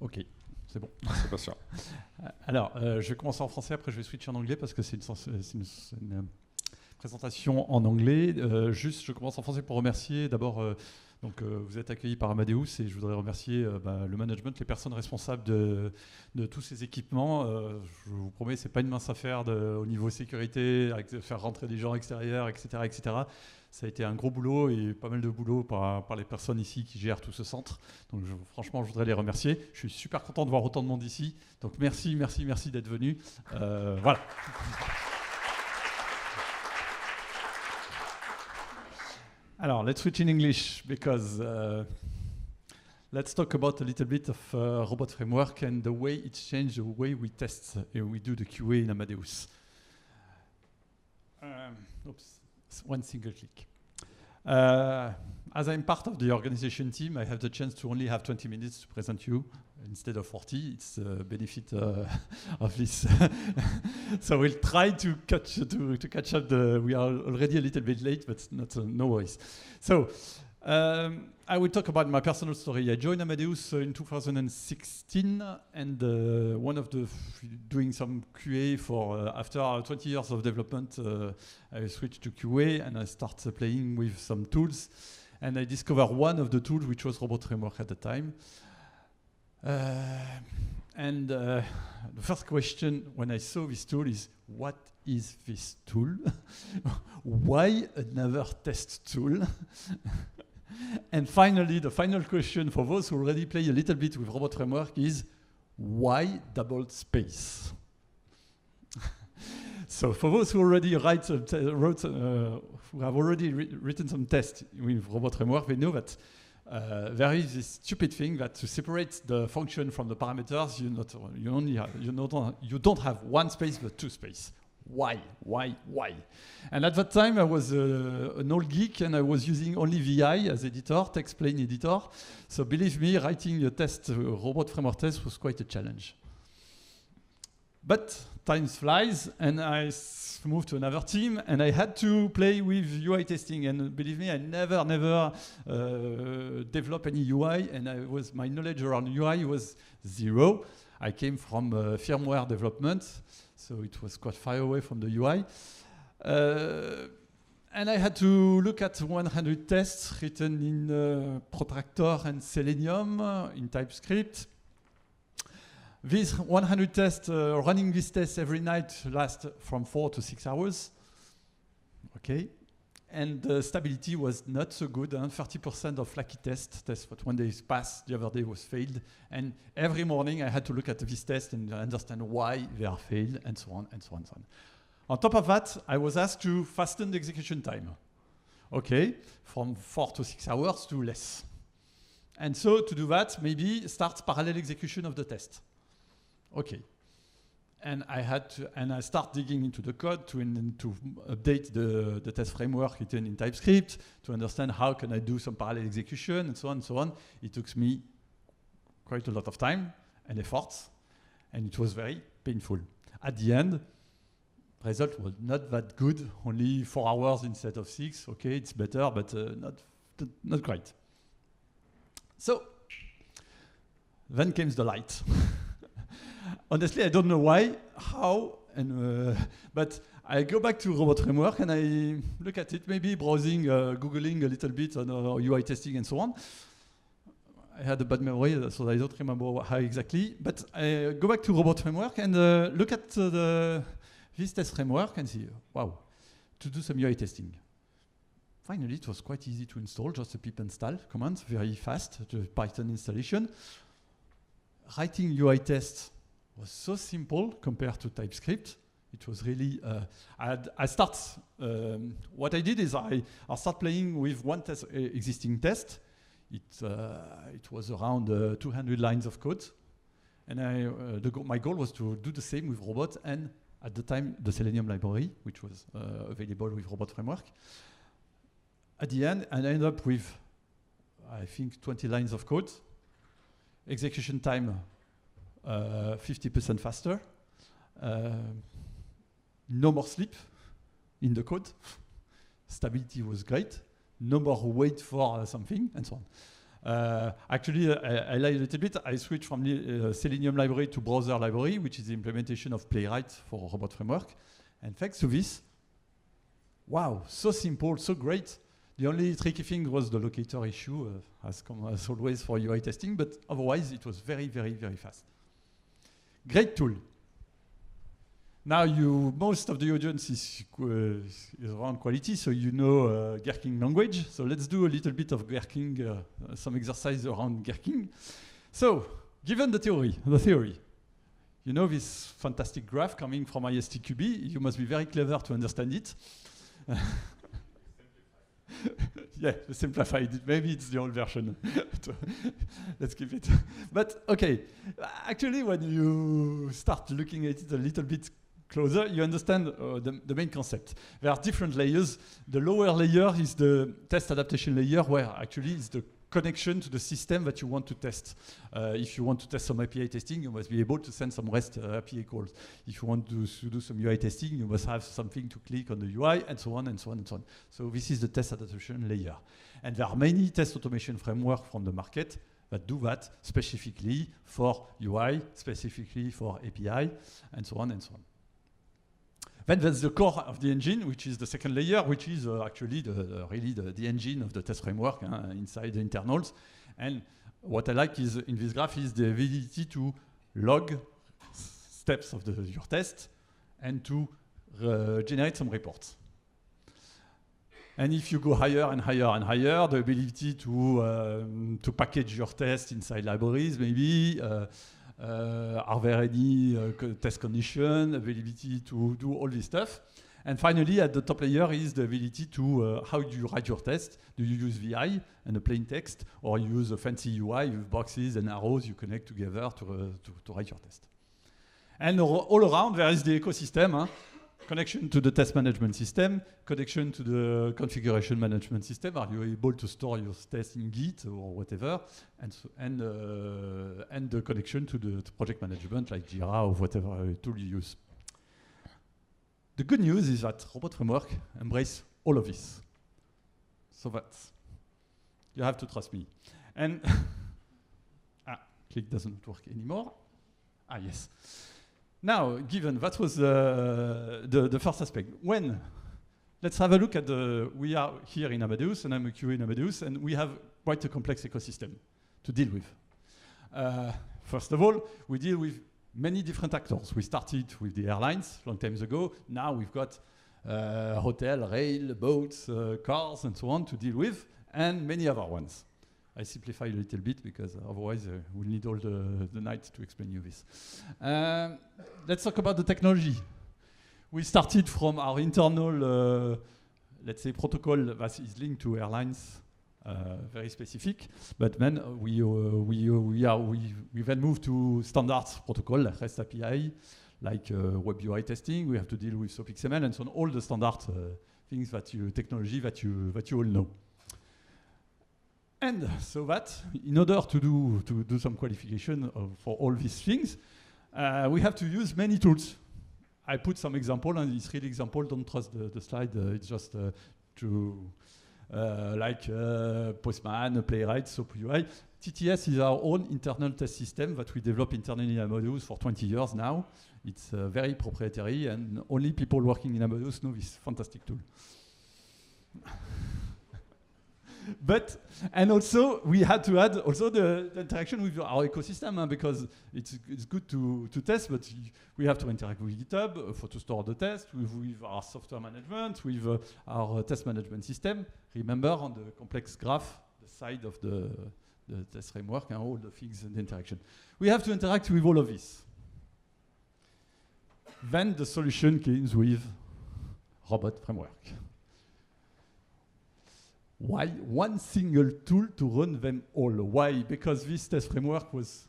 Ok, c'est bon. C'est pas sûr. Alors, je vais commencer en français, après je vais switcher en anglais parce que c'est une présentation en anglais. Juste, je commence en français pour remercier d'abord. Vous êtes accueillis par Amadeus et je voudrais remercier le management, les personnes responsables de tous ces équipements. Je vous promets, c'est pas une mince affaire au niveau sécurité, avec faire rentrer des gens extérieurs, etc., etc. Ça a été un gros boulot et pas mal de boulot par les personnes ici qui gèrent tout ce centre. Donc franchement, je voudrais les remercier. Je suis super content de voir autant de monde ici. Donc merci d'être venus. Voilà. Alors, let's switch in English because let's talk about a little bit of robot framework and the way it changed the way we test and we do the QA in Amadeus. One single click. As I'm part of the organization team, I have the chance to only have 20 minutes to present you instead of 40. It's a benefit of this. So we'll try to catch up. We are already a little bit late, but no worries. So I will talk about my personal story. I joined Amadeus in 2016, and doing some QA for after 20 years of development, I switched to QA and I started playing with some tools. And I discovered one of the tools, which was Robot Framework at the time. The first question when I saw this tool is, what is this tool? Why another test tool? And finally, the final question for those who already play a little bit with Robot Framework is, why double space? So for those who already who have already written some tests with Robot Framework, they know that there is this stupid thing that to separate the function from the parameters, you don't have one space but two space. Why? And at that time, I was an old geek and I was using only VI as editor, text plain editor. So believe me, writing a test, Robot Framework test was quite a challenge. But time flies and I moved to another team and I had to play with UI testing. And believe me, I never developed any UI, and my knowledge around UI was zero. I came from firmware development, so it was quite far away from the UI. And I had to look at 100 tests written in Protractor and Selenium in TypeScript. These 100 tests, running these tests every night last from 4 to 6 hours. Okay. And the stability was not so good. 30% of lucky tests that one day passed, the other day was failed. And every morning I had to look at these tests and understand why they are failed, and so on, and so on, and so on. On top of that, I was asked to fasten the execution time. Okay, from 4 to 6 hours to less. And so to do that, maybe start parallel execution of the test. Okay. And I start digging into the code to update the test framework written in TypeScript to understand how can I do some parallel execution and so on and so on. It took me quite a lot of time and efforts, and it was very painful. At the end, the result was not that good, only 4 hours instead of 6. Okay, it's better, but not quite. So, then comes the light. Honestly, I don't know why, how, but I go back to Robot Framework and I look at it, maybe browsing, Googling a little bit on UI testing and so on. I had a bad memory, so I don't remember how exactly, but I go back to Robot Framework and look at this test framework and see, wow, to do some UI testing. Finally, it was quite easy to install, just a pip install command, very fast, the Python installation. Writing UI tests was so simple compared to TypeScript. It was really, what I did is I start playing with one existing test. It was around 200 lines of code. And my goal was to do the same with Robot and at the time the Selenium library, which was available with Robot Framework. At the end, I ended up with, I think, 20 lines of code. Execution time 50% faster. No more sleep in the code. Stability was great. No more wait for something, and so on. Actually, I lied a little bit. I switched from Selenium library to Browser library, which is the implementation of Playwright for Robot Framework. And thanks to this, wow, so simple, so great. The only tricky thing was the locator issue, as always for UI testing, but otherwise it was very, very, very fast. Great tool. Now most of the audience is around quality, so you know Gherkin language. So let's do a little bit of Gherkin, some exercise around Gherkin. So, given the theory, you know this fantastic graph coming from ISTQB, you must be very clever to understand it. Yeah, simplified. Maybe it's the old version. Let's keep it. But okay, actually when you start looking at it a little bit closer, you understand the main concept. There are different layers. The lower layer is the test adaptation layer, where actually it's the connection to the system that you want to test. If you want to test some API testing, you must be able to send some REST API calls. If you want to do some UI testing, you must have something to click on the UI, and so on, and so on, and so on. So this is the test adaptation layer. And there are many test automation frameworks from the market that do that specifically for UI, specifically for API, and so on, and so on. Then there's the core of the engine, which is the second layer, which is actually really the engine of the test framework inside the internals. And what I like is in this graph is the ability to log steps of your test and to generate some reports. And if you go higher and higher and higher, the ability to package your test inside libraries, maybe. Are there any test condition, availability to do all this stuff? And finally, at the top layer is the ability to, how do you write your test? Do you use VI and a plain text, or you use a fancy UI with boxes and arrows you connect together to write your test? And all around, there is the ecosystem. Huh? Connection to the test management system, connection to the configuration management system. Are you able to store your test in Git or whatever? And the connection to the project management like Jira or whatever tool you use. The good news is that Robot Framework embraces all of this. So that's, you have to trust me. And, click doesn't work anymore. Yes. Now, given that was the first aspect, let's have a look at we are here in Amadeus, and I'm a QA in Amadeus, and we have quite a complex ecosystem to deal with. First of all, we deal with many different actors. We started with the airlines long time ago. Now we've got hotel, rail, boats, cars, and so on to deal with, and many other ones. I simplify a little bit because otherwise we'll need all the night to explain you this. Let's talk about the technology. We started from our internal, let's say, protocol that is linked to airlines, very specific. But then we then moved to standards protocol, like REST API, like web UI testing. We have to deal with SOAP XML and so on, all the standard things technology that you all know. And so that, in order to do some qualification for all these things, we have to use many tools. I put some example, and it's really example. Don't trust the slide. It's just like Postman, Playwright, SOAP UI. TTS is our own internal test system that we develop internally in Amadeus for 20 years now. It's very proprietary, and only people working in Amadeus know this fantastic tool. And also, we had to add also the interaction with our ecosystem, because it's good to test, but we have to interact with GitHub to store the test, with our software management, with our test management system. Remember, on the complex graph, the side of the test framework and all the things and the interaction. We have to interact with all of this. Then the solution comes with Robot Framework. Why one single tool to run them all? Why? Because this test framework was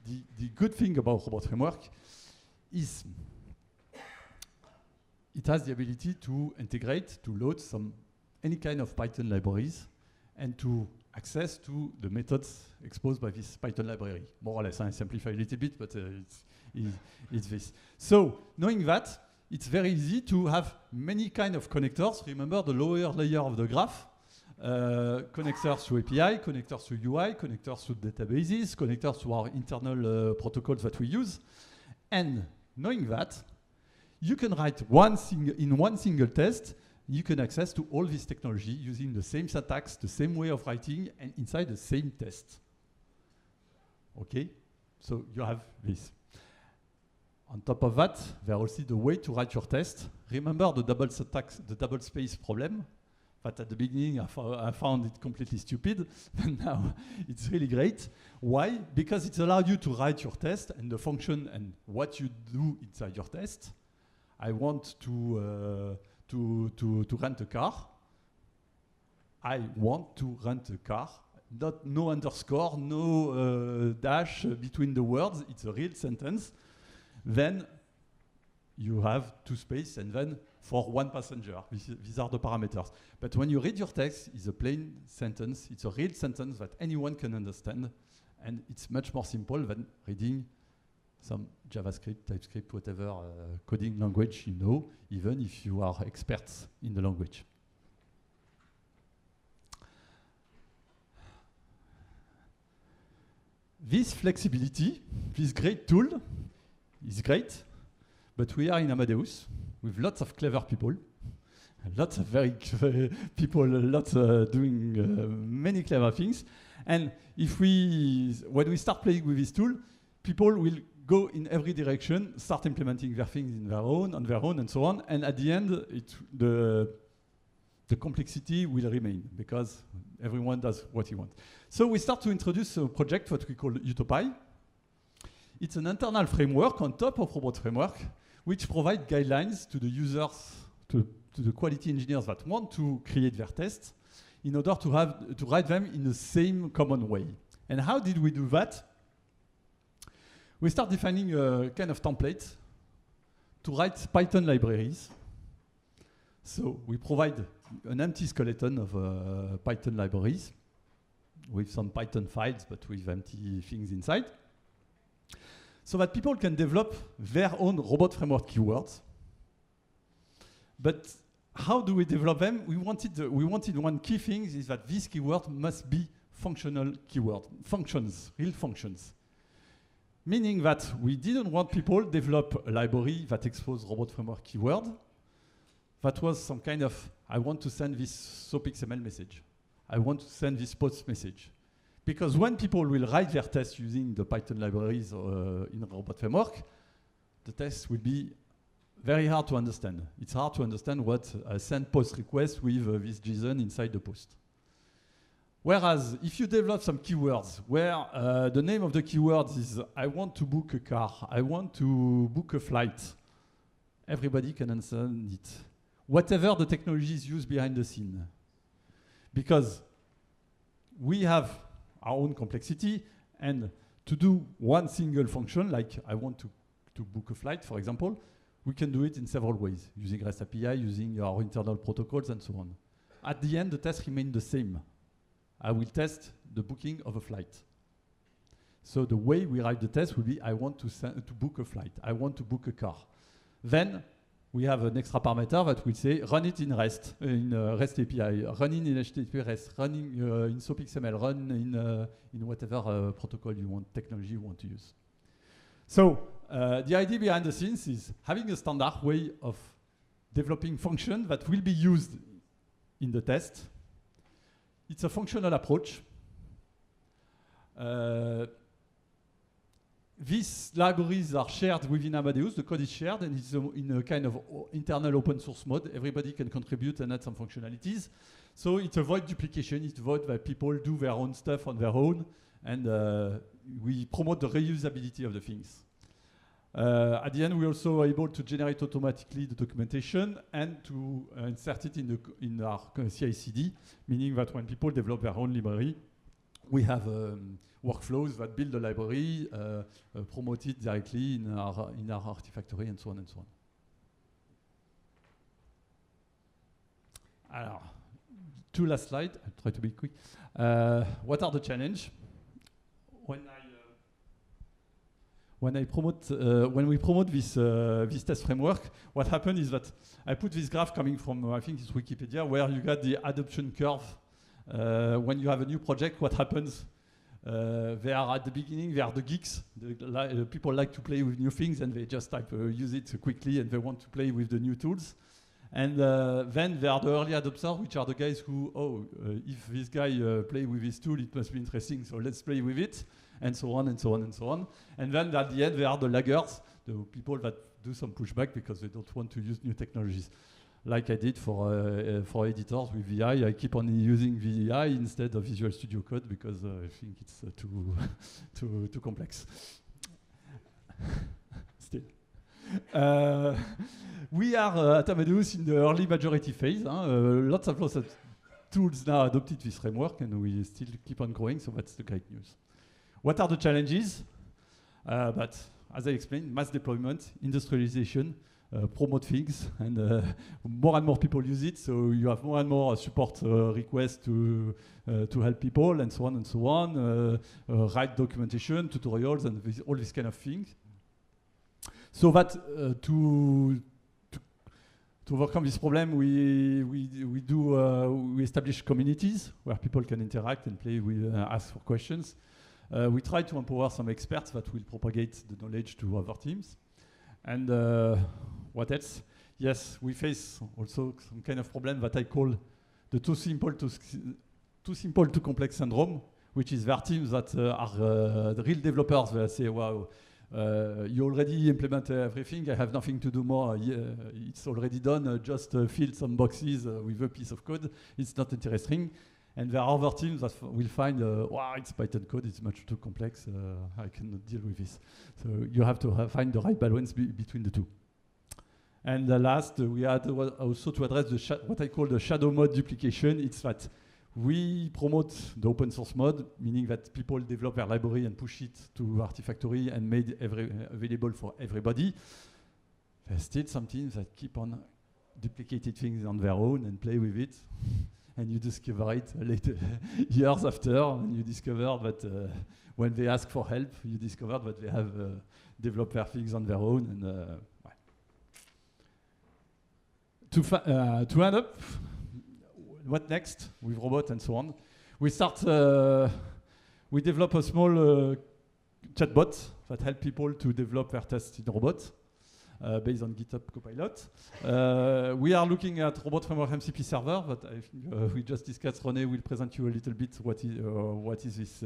the good thing about Robot Framework is it has the ability to integrate, to load any kind of Python libraries, and to access to the methods exposed by this Python library. More or less, I simplify a little bit, but it's this. So knowing that, it's very easy to have many kind of connectors. Remember the lower layer of the graph. connectors to API, connectors to UI, connectors to databases, connectors to our internal protocols that we use. And knowing that, you can write in one single test, you can access to all this technology using the same syntax, the same way of writing, and inside the same test. Okay? So you have this. On top of that, there are also the way to write your test. Remember the double syntax, the double space problem? But at the beginning, I found it completely stupid, but now it's really great. Why? Because it allows you to write your test and the function and what you do inside your test. I want to rent a car. I want to rent a car. No underscore, no dash between the words. It's a real sentence. Then you have two space and then for one passenger. These are the parameters. But when you read your text, it's a plain sentence. It's a real sentence that anyone can understand. And it's much more simple than reading some JavaScript, TypeScript, whatever coding language you know, even if you are experts in the language. This flexibility, this great tool, is great, but we are in Amadeus with lots of clever people, lots of very clever people, lots doing many clever things. And when we start playing with this tool, people will go in every direction, start implementing their things on their own, and so on. And at the end, the complexity will remain because everyone does what he wants. So we start to introduce a project what we call UtoPy. It's an internal framework on top of Robot Framework, which provides guidelines to the users, to the quality engineers that want to create their tests, in order to write them in the same common way. And how did we do that? We start defining a kind of template to write Python libraries. So we provide an empty skeleton of Python libraries with some Python files, but with empty things inside, so that people can develop their own robot framework keywords. But how do we develop them? We wanted one key thing is that this keyword must be functional keyword, functions, real functions. Meaning that we didn't want people develop a library that exposes robot framework keyword. That was some kind of, I want to send this SOAP XML message. I want to send this post message. Because when people will write their tests using the Python libraries in Robot Framework, the test will be very hard to understand. It's hard to understand what a send post request with this JSON inside the post. Whereas if you develop some keywords where the name of the keywords is I want to book a car, I want to book a flight, everybody can understand it. Whatever the technologies used behind the scene. Because we have our own complexity, and to do one single function, like I want to book a flight, for example, we can do it in several ways, using REST API, using our internal protocols, and so on. At the end, the test remains the same. I will test the booking of a flight. So the way we write the test will be, I want to book a flight. I want to book a car. Then we have an extra parameter that will say, run it in REST, REST API, run in HTTP REST, run in SOAP XML, run in whatever protocol you want, technology you want to use. So the idea behind the scenes is having a standard way of developing function that will be used in the test. It's a functional approach. These libraries are shared within Amadeus. The code is shared and it's in a kind of internal open source mode. Everybody can contribute and add some functionalities. So it avoids duplication. It avoids that people do their own stuff on their own. And we promote the reusability of the things. At the end, we're also able to generate automatically the documentation and to insert it in our CI/CD, meaning that when people develop their own library, we have workflows that build the library, promote it directly in our Artifactory, and so on and so on. Alors, two last slides. I'll try to be quick. What are the challenges? When we promote this test framework, what happened is that I put this graph coming from, I think it's Wikipedia, where you got the adoption curve when you have a new project, what happens? They are at the beginning, they are the geeks. People like to play with new things and they just use it quickly and they want to play with the new tools. And then there are the early adopters, which are the guys who, if this guy play with this tool, it must be interesting, so let's play with it, and so on and so on and so on. And then at the end, there are the laggards, the people that do some pushback because they don't want to use new technologies. Like I did for editors with VI, I keep on using VI instead of Visual Studio Code because I think it's too complex. Still. We are at Amadeus in the early majority phase. Lots of tools now adopted this framework, and we still keep on growing, so that's the great news. What are the challenges? But as I explained, mass deployment, industrialization, promote things, and more people use it, so you have more and more support requests to help people, and so on and so on, write documentation, tutorials, and all these kind of things. So that to overcome this problem, we establish communities where people can interact and play with, ask for questions. We try to empower some experts that will propagate the knowledge to other teams. And what else? Yes, we face also some kind of problem that I call the too simple to complex syndrome, which is there are teams that are the real developers that say, wow, you already implemented everything, I have nothing to do more, it's already done, just fill some boxes with a piece of code, it's not interesting. And there are other teams that will find, wow, it's Python code, it's much too complex, I cannot deal with this. So you have to find the right balance between the two. And last, we had also to address what I call the shadow mode duplication. It's that we promote the open source mode, meaning that people develop their library and push it to Artifactory and made available for everybody. There's still some teams that keep on duplicating things on their own and play with it. And you discover it later, years after, and you discover that when they ask for help, you discover that they have developed their things on their own. And to end up, what next with robot and so on? We develop a small chatbot that help people to develop their tests in robots. Based on GitHub Copilot. We are looking at Robot Framework MCP Server, but I think we just discussed. René will present you a little bit what is this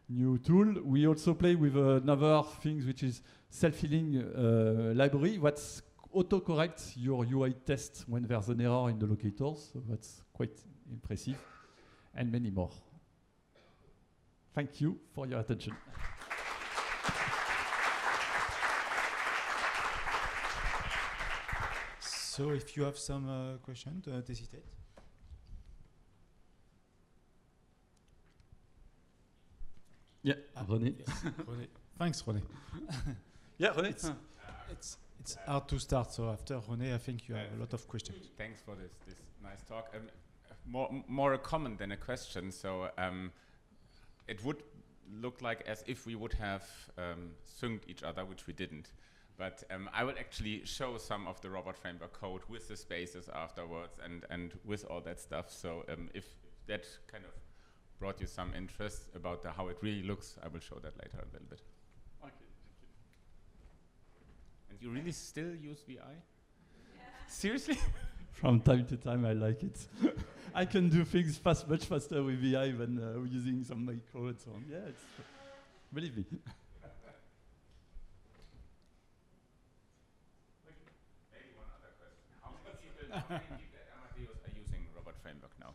new tool. We also play with another thing which is self-healing library that's auto-corrects your UI test when there's an error in the locators, so that's quite impressive, and many more. Thank you for your attention. So if you have some questions, don't hesitate. Yeah, René. Yes. René. Thanks, René. Yeah, René. It's hard to start, so after René, I think you have a lot of questions. Thanks for this nice talk. More a comment than a question. So it would look like as if we would have synced each other, which we didn't. But I will actually show some of the robot framework code with the spaces afterwards and with all that stuff. So if that kind of brought you some interest about how it really looks, I will show that later a little bit. Okay, thank you. And you really still use VI? Yeah. Seriously? From time to time, I like it. I can do things much faster with VI than using some micro and so on. Yeah, believe me. How many people at Amadeus are using robot framework now?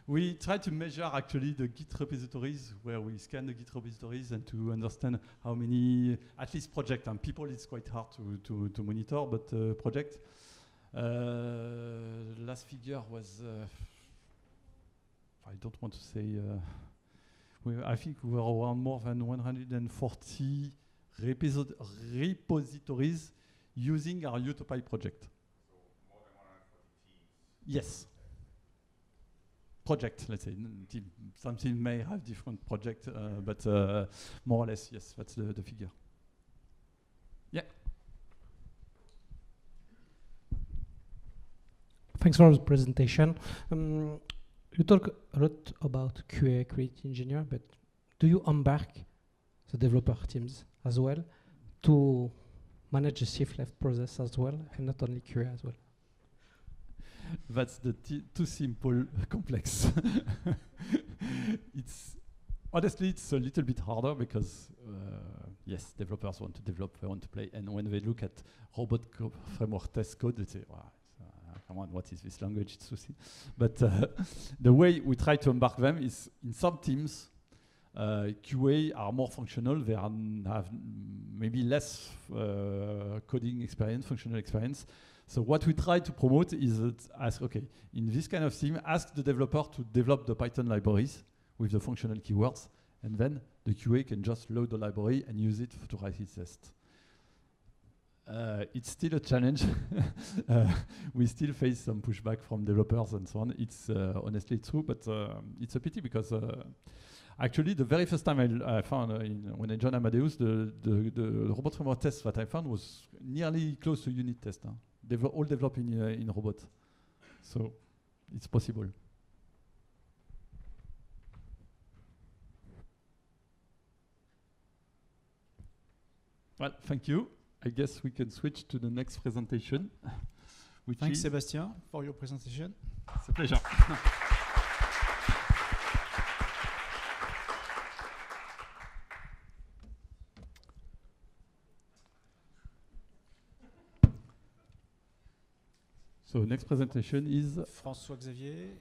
We try to measure actually the Git repositories, where we scan the Git repositories and to understand how many, at least project, and people it's quite hard to monitor, but project. Last figure was, I don't want to say, I think we were around more than 140 repositories using our Utopia project. So more than 140 teams? Yes. Project, let's say. Something may have different projects, but more or less, yes, that's the figure. Yeah. Thanks for the presentation. You talk a lot about QA, quality engineer, but do you embark the developer teams as well to manage the shift left process as well, and not only QA as well? That's the too simple complex. Honestly, it's a little bit harder because yes, developers want to develop, they want to play, and when they look at robot framework test code, they say, wow, come on, what is this language? It's so simple. But the way we try to embark them is in some teams, QA are more functional. They have maybe less coding experience, functional experience. So what we try to promote is ask, okay, in this kind of team, ask the developer to develop the Python libraries with the functional keywords, and then the QA can just load the library and use it to write his test. It's still a challenge. We still face some pushback from developers and so on. It's honestly true, but it's a pity because actually the very first time I found when I joined Amadeus, the robot framework test that I found was nearly close to unit test. They were all developed in robot, so it's possible. Well, thank you. I guess we can switch to the next presentation. Thanks, Sébastien, for your presentation. It's a pleasure. So next presentation is François Xavier.